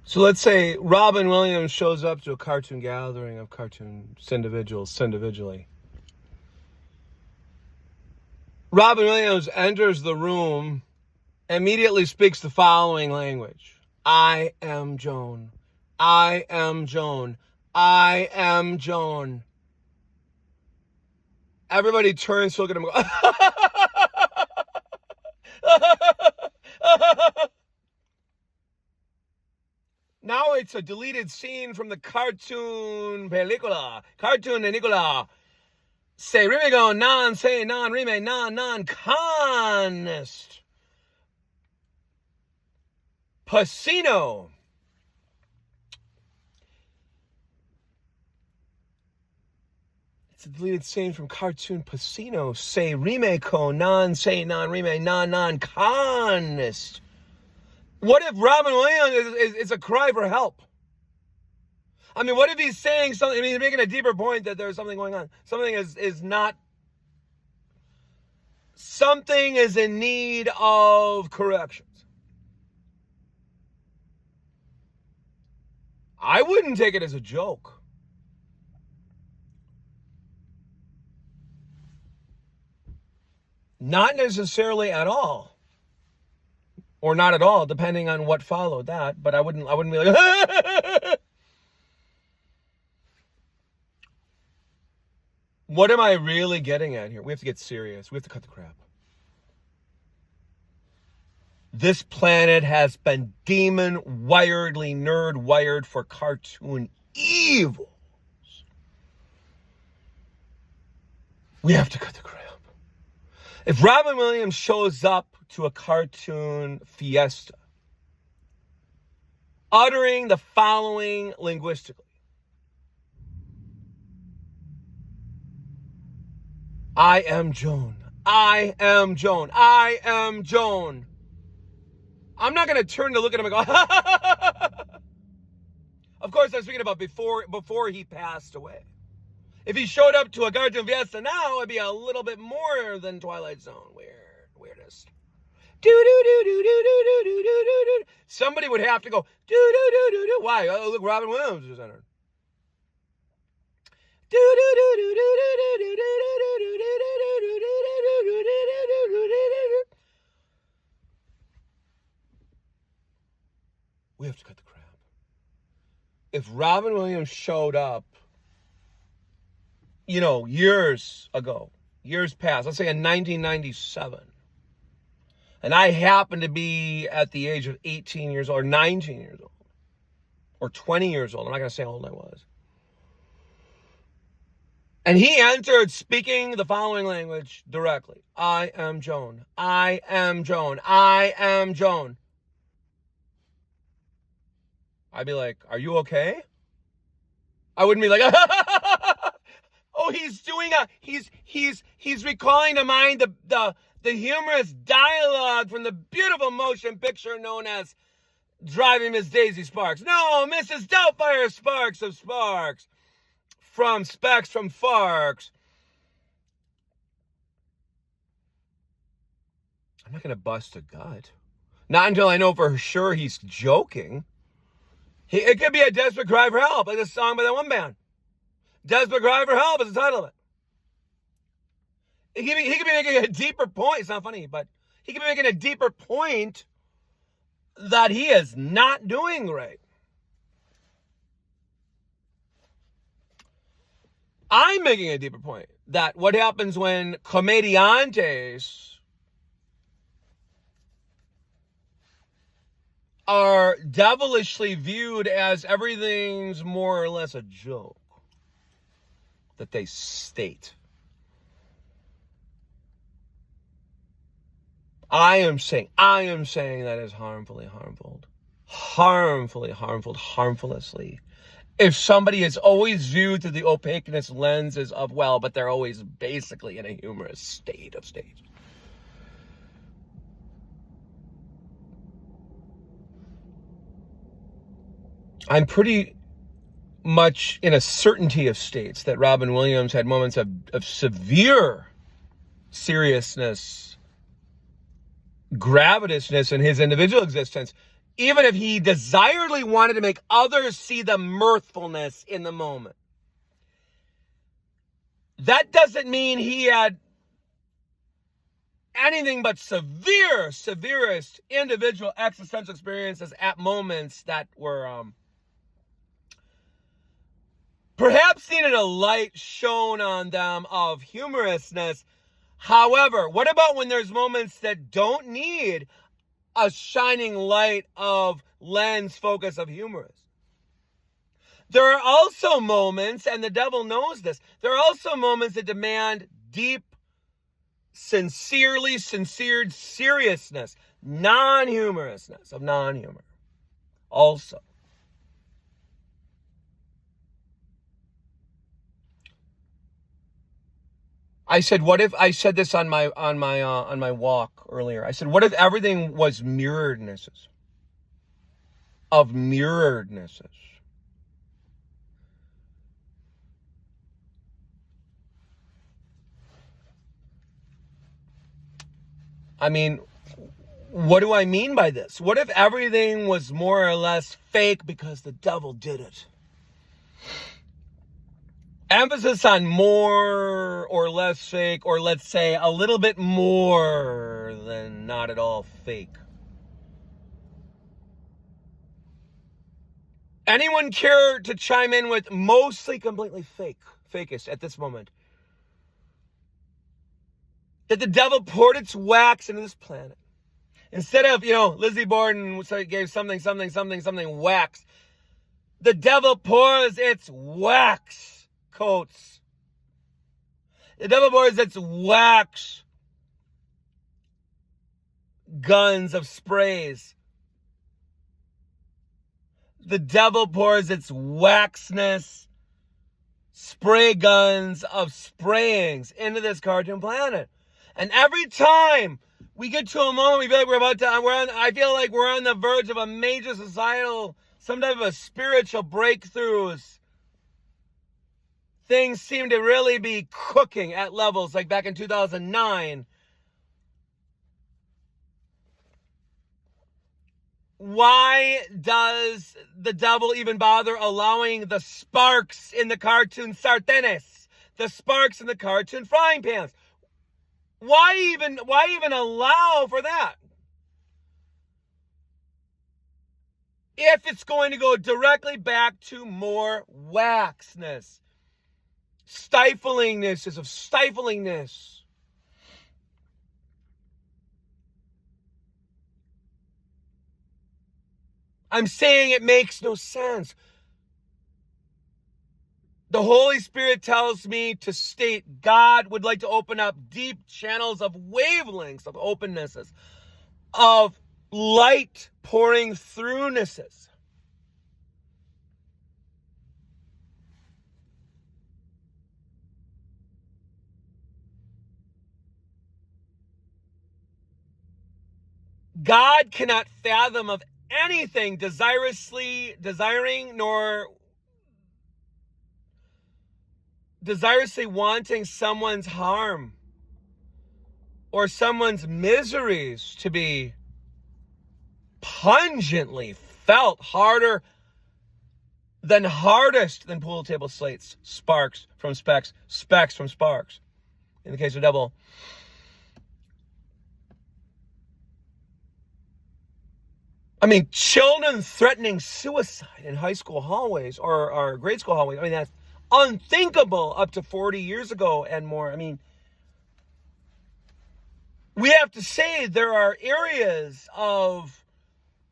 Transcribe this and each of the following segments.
So let's say Robin Williams shows up to a cartoon gathering of cartoon individuals individually. Robin Williams enters the room, immediately speaks the following language. I am Joan. I am Joan. I am Joan. Everybody turns to look at him and go, Now it's a deleted scene from the cartoon película. Cartoon película. Say rime go non say non rime non conest. Pacino. It's a deleted scene from cartoon Pacino. Say rime co non say non rime non conest. What if Robin Williams is a cry for help? I mean, what if he's saying something? I mean, he's making a deeper point that there's something going on. Something is in need of corrections. I wouldn't take it as a joke. Not necessarily at all. Or not at all, depending on what followed that. But I wouldn't be like, what am I really getting at here? We have to get serious. We have to cut the crap. This planet has been demon-wiredly nerd-wired for cartoon evils. We have to cut the crap. If Robin Williams shows up to a cartoon fiesta, uttering the following linguistically. I am Joan. I am Joan. I am Joan. I'm not going to turn to look at him and go, Of course, I'm speaking about before he passed away. If he showed up to a cartoon fiesta now, it'd be a little bit more than Twilight Zone. Weirdest. Do-do-do-do-do-do-do-do-do-do. Somebody would have to go, do-do-do-do-do. Why? Oh, look, Robin Williams is entered. We have to cut the crap. If Robin Williams showed up, years ago, years past, let's say in 1997, and I happened to be at the age of 18 years old, or 19 years old, or 20 years old, I'm not going to say how old I was, and he entered speaking the following language directly. I am Joan. I am Joan. I am Joan. I'd be like, are you okay? I wouldn't be like, oh, he's recalling to mind the humorous dialogue from the beautiful motion picture known as Driving Miss Daisy Sparks. No, Mrs. Doubtfire Sparks of Sparks. From Specs from Farks. I'm not going to bust a gut. Not until I know for sure he's joking. It could be a desperate cry for help, like a song by that one band. Desperate cry for help is the title of it. He could be making a deeper point. It's not funny, but he could be making a deeper point that he is not doing right. I'm making a deeper point that what happens when comediantes are devilishly viewed as everything's more or less a joke that they state. I am saying that is harmfully. If somebody is always viewed through the opaqueness lenses of, but they're always basically in a humorous state of state. I'm pretty much in a certainty of states that Robin Williams had moments of severe seriousness, gravitousness in his individual existence, even if he desiredly wanted to make others see the mirthfulness in the moment. That doesn't mean he had anything but severest individual existential experiences at moments that were perhaps needed a light shown on them of humorousness. However, what about when there's moments that don't need a shining light of lens focus of humorous? There are also moments, and the devil knows this, there are also moments that demand deep, sincere seriousness, non-humorousness of non-humor also. I said, what if, I said this on my walk earlier. I said, what if everything was mirrorednesses of mirrorednesses? I mean, what do I mean by this? What if everything was more or less fake because the devil did it? Emphasis on more or less fake, or let's say a little bit more than not at all fake. Anyone care to chime in with mostly completely fakest at this moment? That the devil poured its wax into this planet. Instead of, Lizzie Borden gave something wax. The devil pours its wax coats. The devil pours its wax guns of sprays. The devil pours its waxness spray guns of sprayings into this cartoon planet. And every time we get to a moment, we feel like I feel like we're on the verge of a major societal, some type of a spiritual breakthroughs. Things seem to really be cooking at levels like back in 2009. Why does the devil even bother allowing the sparks in the cartoon sartenes, the sparks in the cartoon frying pans? Why even allow for that? If it's going to go directly back to more waxness, stiflingness. I'm saying it makes no sense. The Holy Spirit tells me to state God would like to open up deep channels of wavelengths, of opennesses, of light pouring throughnesses. God cannot fathom of anything desiring nor desirously wanting someone's harm or someone's miseries to be pungently felt harder than hardest than pool table slates, sparks from specks, specks from sparks. In the case of devil. I mean, children threatening suicide in high school hallways or grade school hallways. I mean, that's unthinkable up to 40 years ago and more. I mean, we have to say there are areas of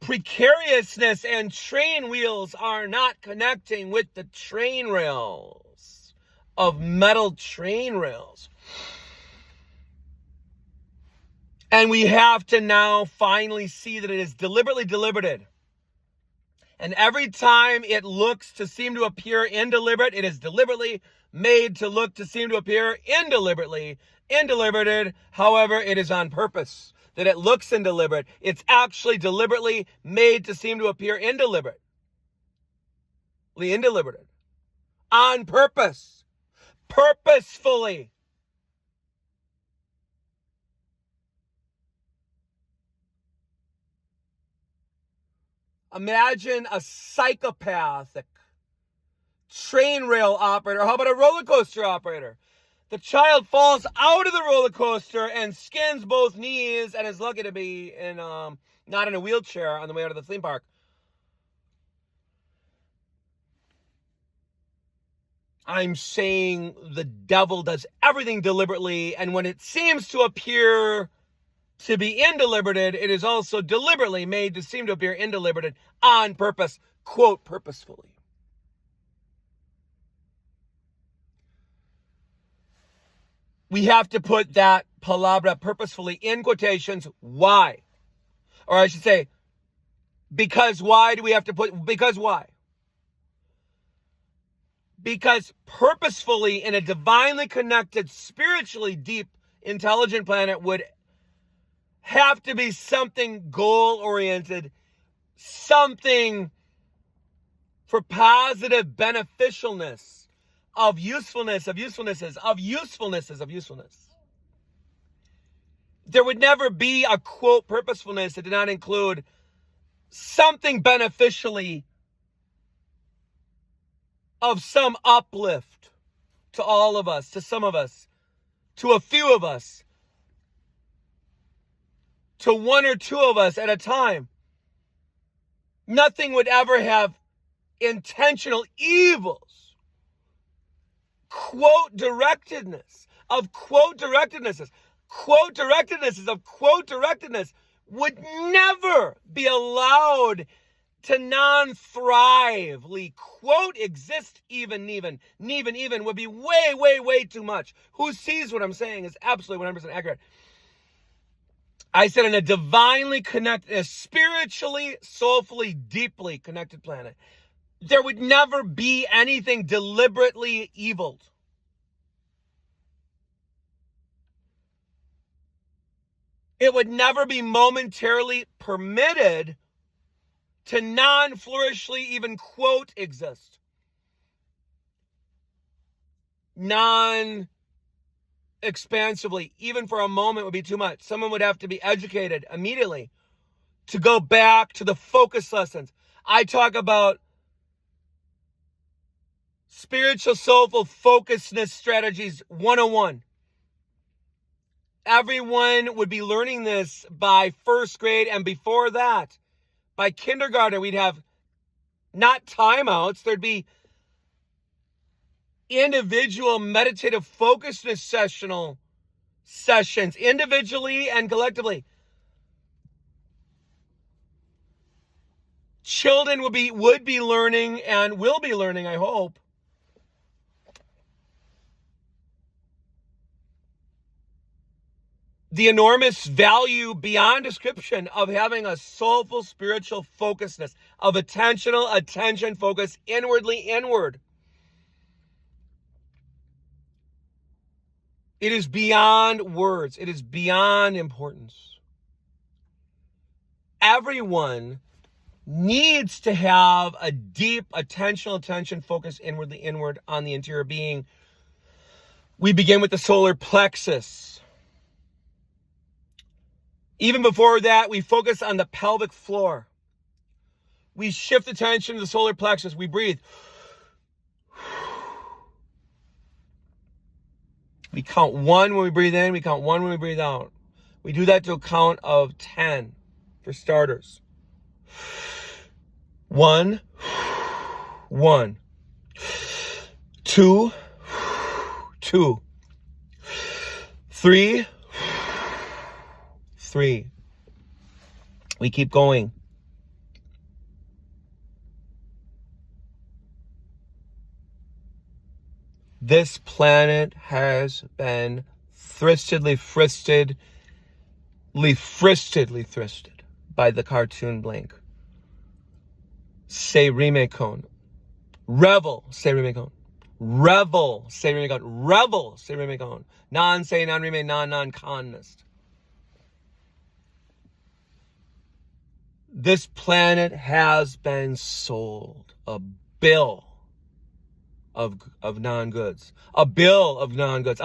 precariousness and train wheels are not connecting with the train rails of metal train rails. And we have to now finally see that it is deliberately deliberated. And every time it looks to seem to appear indeliberate, it is deliberately made to look to seem to appear indeliberated. However, it is on purpose that it looks indeliberate. It's actually deliberately made to seem to appear indeliberate. Indeliberated. On purpose. Purposefully. Imagine a psychopathic train rail operator. How about a roller coaster operator? The child falls out of the roller coaster and skins both knees and is lucky to be in not in a wheelchair on the way out of the theme park. I'm saying the devil does everything deliberately, and when it seems to appear to be indeliberated, it is also deliberately made to seem to appear indeliberated on purpose, quote, purposefully. We have to put that palabra purposefully in quotations. Why? Or I should say, because why do we have to put, because why? Because purposefully in a divinely connected, spiritually deep, intelligent planet would have to be something goal-oriented, something for positive beneficialness, of usefulness. There would never be a, quote, purposefulness that did not include something beneficially of some uplift to all of us, to some of us, to a few of us, to one or two of us at a time. Nothing would ever have intentional evils. Quote directedness of quote directednesses would never be allowed to non-thrively quote exist. Even would be way too much. Who sees what I'm saying is absolutely 100% accurate. I said in a divinely connected, a spiritually, soulfully, deeply connected planet, there would never be anything deliberately evil. It would never be momentarily permitted to non-flourishly even quote exist. Non-expansively, even for a moment, would be too much. Someone would have to be educated immediately to go back to the focus lessons. I talk about spiritual, soulful focusedness strategies 101. Everyone would be learning this by first grade, and before that, by kindergarten, we'd have not timeouts, there'd be individual meditative focusedness sessions, individually and collectively. Children would be learning and will be learning, I hope, the enormous value beyond description of having a soulful spiritual focusedness, of attention focus inward. It is beyond words. It is beyond importance. Everyone needs to have a deep attention focus inward on the interior being. We begin with the solar plexus. Even before that, we focus on the pelvic floor. We shift attention to the solar plexus. We breathe. We count 1 when we breathe in. We count 1 when we breathe out. We do that to a count of 10 for starters. 1, 2, 3. We keep going. This planet has been thristedly by the cartoon blank. Say Remekon. Revel, say Remekon. Revel, say Remekon. Revel, say Remekon. Non-say, non-remain, non-connist. This planet has been sold a bill of non-goods. A bill of non-goods.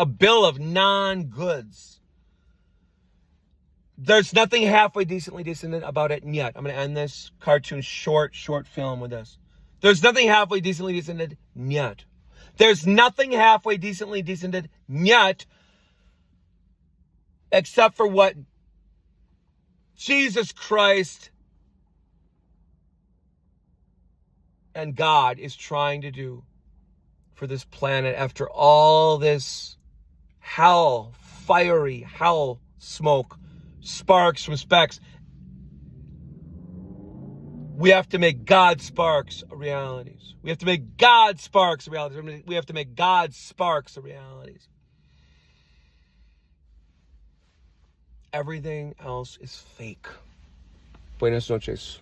There's nothing halfway decently decent about it yet. I'm going to end this cartoon short film with this. There's nothing halfway decently decent yet. There's nothing halfway decently decent yet except for what Jesus Christ and God is trying to do for this planet after all this hell, fiery hell smoke, sparks from specks. We have to make God's sparks realities. We have to make God's sparks realities. We have to make God's sparks realities. Everything else is fake. Buenas noches.